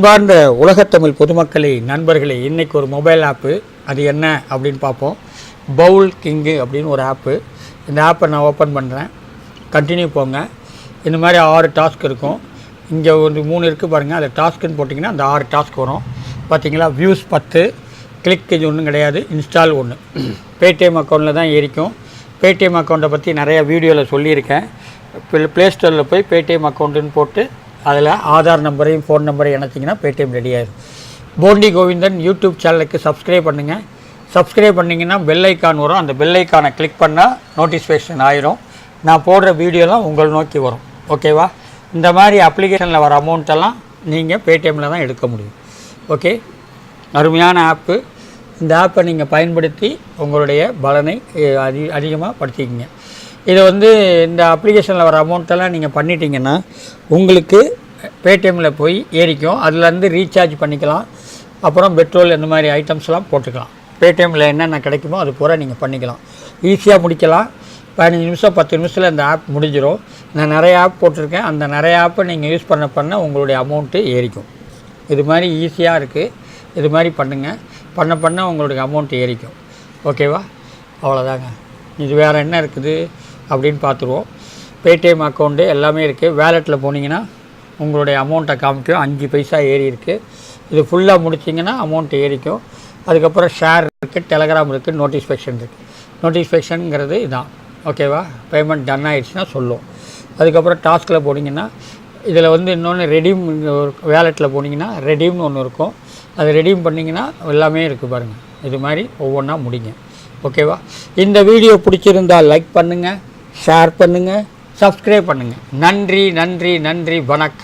அன்பார்ந்த உலகத்தமிழ் பொதுமக்களே, நண்பர்களே, இன்றைக்கி ஒரு மொபைல் ஆப்பு. அது என்ன அப்படின்னு பார்ப்போம். பவுல் கிங்கு அப்படின்னு ஒரு ஆப்பு. இந்த ஆப்பை நான் ஓப்பன் பண்ணுறேன். கண்டினியூ போங்க. இந்த மாதிரி 6 டாஸ்க் இருக்கும். இங்கே ஒரு 3 இருக்குது பாருங்கள். அதை டாஸ்க்குன்னு போட்டிங்கன்னா அந்த 6 டாஸ்க் வரும். பார்த்தீங்களா, வியூஸ் 10, கிளிக் இது ஒன்றும் கிடையாது, இன்ஸ்டால் 1. பேடிஎம் அக்கௌண்ட்டில் தான் ஏறிக்கும். பேடிஎம் அக்கௌண்ட்டை பற்றி நிறையா வீடியோவில் சொல்லியிருக்கேன். ப்ளேஸ்டோரில் போய் பேடிஎம் அக்கௌண்ட்டுன்னு போட்டு அதில் ஆதார் நம்பரையும் ஃபோன் நம்பரையும் இணைச்சிங்கன்னா பேடிஎம் ரெடி ஆயிடும். போண்டி கோவிந்தன் யூடியூப் சேனலுக்கு சப்ஸ்கிரைப் பண்ணுங்கள். சப்ஸ்கிரைப் பண்ணிங்கன்னா பெல் ஐக்கான் வரும். அந்த பெல் ஐக்கானை கிளிக் பண்ணால் நோட்டிஃபிகேஷன் ஆயிரும். நான் போடுற வீடியோலாம் உங்களை நோக்கி வரும். ஓகேவா? இந்த மாதிரி அப்ளிகேஷனில் வர அமௌண்ட்டெல்லாம் நீங்கள் பேடிஎம்மில் தான் எடுக்க முடியும். ஓகே, அருமையான ஆப்பு. இந்த ஆப்பை நீங்கள் பயன்படுத்தி உங்களுடைய பலனை அதிகமாக படுத்திக்கிங்க. இதை இந்த அப்ளிகேஷனில் வர அமௌண்ட்டெல்லாம் நீங்கள் பண்ணிட்டீங்கன்னா உங்களுக்கு பேடிஎம்மில் போய் ஏறிக்கும். அதுலேருந்து ரீசார்ஜ் பண்ணிக்கலாம். அப்புறம் பெட்ரோல் இந்த மாதிரி ஐட்டம்ஸ்லாம் போட்டுக்கலாம். பேடிஎம்மில் என்னென்ன கிடைக்குமோ அது பூரா நீங்கள் பண்ணிக்கலாம். ஈஸியாக முடிக்கலாம். 15 நிமிஷம் 10 நிமிஷத்தில் இந்த ஆப் முடிஞ்சிடும். நான் நிறைய ஆப் போட்டிருக்கேன். அந்த நிறைய ஆப்பை நீங்கள் யூஸ் பண்ண உங்களுடைய அமௌண்ட்டு ஏறிக்கும். இது மாதிரி ஈஸியாக இருக்குது. இது மாதிரி பண்ணுங்கள். பண்ண உங்களுடைய அமௌண்ட் ஏறிக்கும். ஓகேவா? அவ்வளோதாங்க. இது வேறு என்ன இருக்குது அப்படின்னு பார்த்துருவோம். பேடிஎம் அக்கௌண்ட்டு எல்லாமே இருக்குது. வேலெட்டில் போனீங்கன்னா உங்களுடைய அமௌண்ட்டை காமிக்கும். 5 பைசா ஏறி இருக்குது. இது ஃபுல்லாக முடிச்சிங்கன்னா அமௌண்ட் ஏறிக்கும். அதுக்கப்புறம் ஷேர் இருக்குது, டெலகிராம் இருக்குது, நோட்டிஃபிகேஷன் இருக்குது. நோட்டிஃபிகேஷனுங்கிறது இதான். ஓகேவா? பேமெண்ட் டன் ஆகிடுச்சுன்னா சொல்லும். அதுக்கப்புறம் டாஸ்கில் போனீங்கன்னா இதில் இன்னொன்று ரெடீம், வேலெட்டில் போனீங்கன்னா ரெடீம்னு ஒன்று இருக்கும். அது ரெடீம் பண்ணிங்கன்னா எல்லாமே இருக்குது பாருங்கள். இது மாதிரி ஒவ்வொன்றா முடிங்க. ஓகேவா? இந்த வீடியோ பிடிச்சிருந்தால் லைக் பண்ணுங்கள், ஷேர் பண்ணுங்கள், சப்ஸ்கிரைப் பண்ணுங்கள். நன்றி, நன்றி, நன்றி. வணக்கம்.